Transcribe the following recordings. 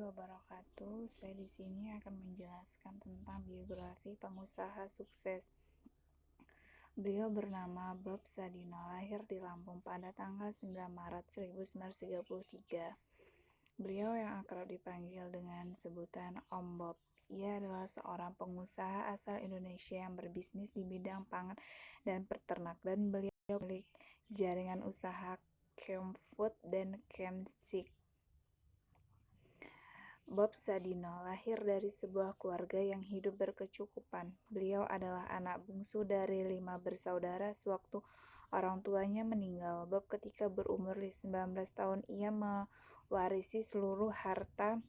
wabarakatuh. Saya di sini akan menjelaskan tentang biografi pengusaha sukses. Beliau bernama Bob Sadino, lahir di Lampung pada tanggal 9 Maret 1933. Beliau yang akrab dipanggil dengan sebutan Om Bob. Ia adalah seorang pengusaha asal Indonesia yang berbisnis di bidang pangan dan peternak, dan beliau memiliki jaringan usaha Kemfood dan Kemsik. Bob Sadino lahir dari sebuah keluarga yang hidup berkecukupan. Beliau adalah anak bungsu dari 5 bersaudara sewaktu orang tuanya meninggal. Bob ketika berumur 19 tahun, ia mewarisi seluruh harta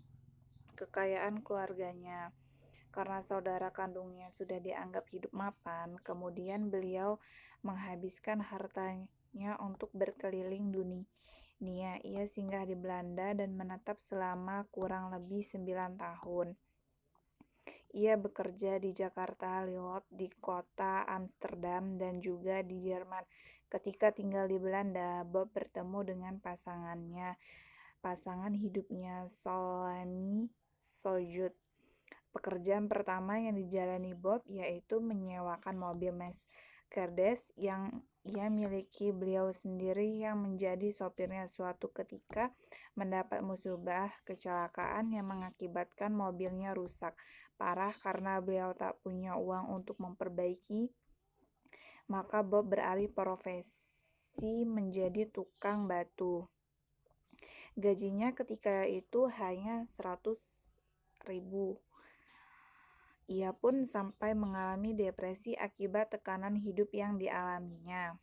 kekayaan keluarganya. Karena saudara kandungnya sudah dianggap hidup mapan, kemudian beliau menghabiskan hartanya untuk berkeliling dunia. Ia singgah di Belanda dan menetap selama kurang lebih 9 tahun. Ia bekerja di Jakarta, Lille, di kota Amsterdam, dan juga di Jerman. Ketika tinggal di Belanda, Bob bertemu dengan pasangan hidupnya, Solami Sojut. Pekerjaan pertama yang dijalani Bob yaitu menyewakan mobil Mercedes yang ia miliki beliau sendiri yang menjadi sopirnya. Suatu ketika mendapat musibah kecelakaan yang mengakibatkan mobilnya rusak parah. Karena beliau tak punya uang untuk memperbaiki, maka Bob beralih profesi menjadi tukang batu. Gajinya ketika itu hanya 100.000. Ia pun sampai mengalami depresi akibat tekanan hidup yang dialaminya.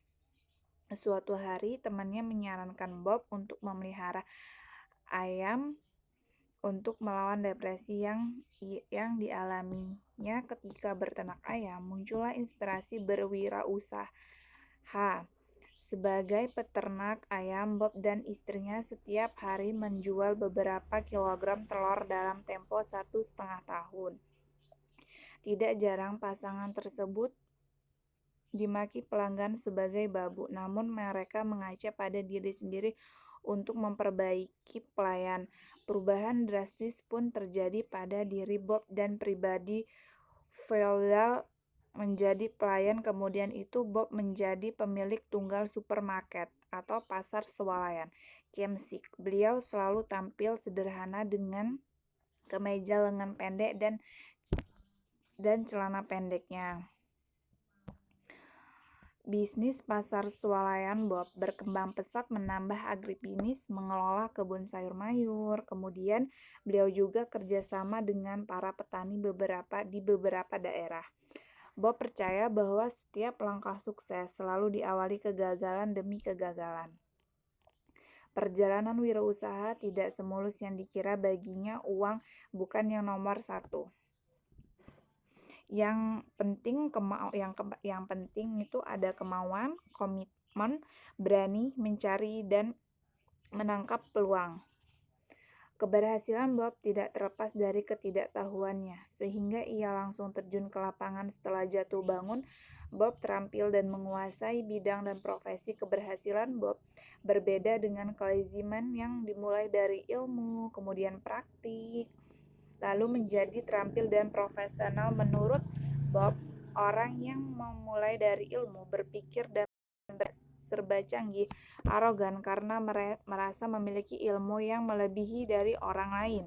Suatu hari, temannya menyarankan Bob untuk memelihara ayam untuk melawan depresi yang dialaminya. Ketika berternak ayam, muncullah inspirasi berwirausaha. Sebagai peternak ayam, Bob dan istrinya setiap hari menjual beberapa kilogram telur dalam tempo 1,5 tahun. Tidak jarang pasangan tersebut dimaki pelanggan sebagai babu, namun mereka mengaca pada diri sendiri untuk memperbaiki pelayan. Perubahan drastis pun terjadi pada diri Bob dan pribadi feodal menjadi pelayan. Kemudian itu Bob menjadi pemilik tunggal supermarket atau pasar swalayan, Kemsik. Beliau selalu tampil sederhana dengan kemeja lengan pendek dan celana pendeknya. Bisnis pasar swalayan Bob berkembang pesat, menambah agribisnis, mengelola kebun sayur mayur. Kemudian beliau juga kerjasama dengan para petani di beberapa daerah. Bob percaya bahwa setiap langkah sukses selalu diawali kegagalan demi kegagalan. Perjalanan wirausaha tidak semulus yang dikira. Baginya uang bukan yang nomor satu. Yang penting itu ada kemauan, komitmen, berani mencari dan menangkap peluang. Keberhasilan Bob tidak terlepas dari ketidaktahuannya, sehingga ia langsung terjun ke lapangan. Setelah jatuh bangun, Bob terampil dan menguasai bidang dan profesi. Keberhasilan Bob berbeda dengan kelaziman yang dimulai dari ilmu, kemudian praktik, lalu menjadi terampil dan profesional. Menurut Bob, orang yang memulai dari ilmu, berpikir dan serba canggih, arogan karena merasa memiliki ilmu yang melebihi dari orang lain.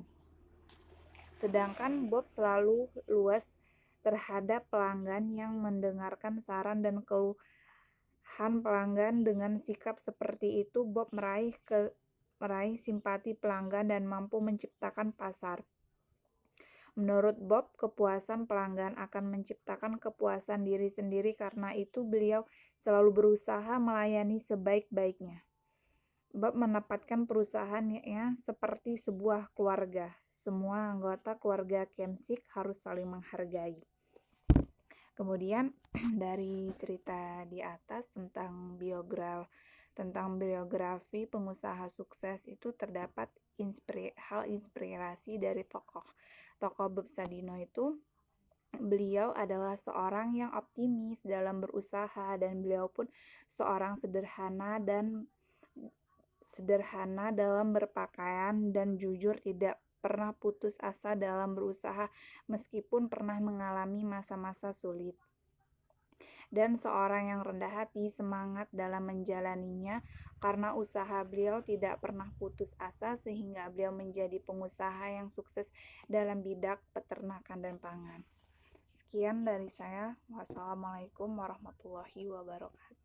Sedangkan Bob selalu luas terhadap pelanggan yang mendengarkan saran dan keluhan pelanggan. Dengan sikap seperti itu, Bob meraih simpati pelanggan dan mampu menciptakan pasar. Menurut Bob, kepuasan pelanggan akan menciptakan kepuasan diri sendiri. Karena itu beliau selalu berusaha melayani sebaik-baiknya. Bob menempatkan perusahaannya seperti sebuah keluarga. Semua anggota keluarga Kemsik harus saling menghargai. Kemudian dari cerita di atas tentang biografi pengusaha sukses itu terdapat hal inspirasi dari tokoh Bob Sadino itu. Beliau adalah seorang yang optimis dalam berusaha, dan beliau pun seorang sederhana dalam berpakaian dan jujur, tidak pernah putus asa dalam berusaha meskipun pernah mengalami masa-masa sulit. Dan seorang yang rendah hati semangat dalam menjalaninya karena usaha beliau tidak pernah putus asa sehingga beliau menjadi pengusaha yang sukses dalam bidang peternakan dan pangan. Sekian dari saya. Wassalamualaikum warahmatullahi wabarakatuh.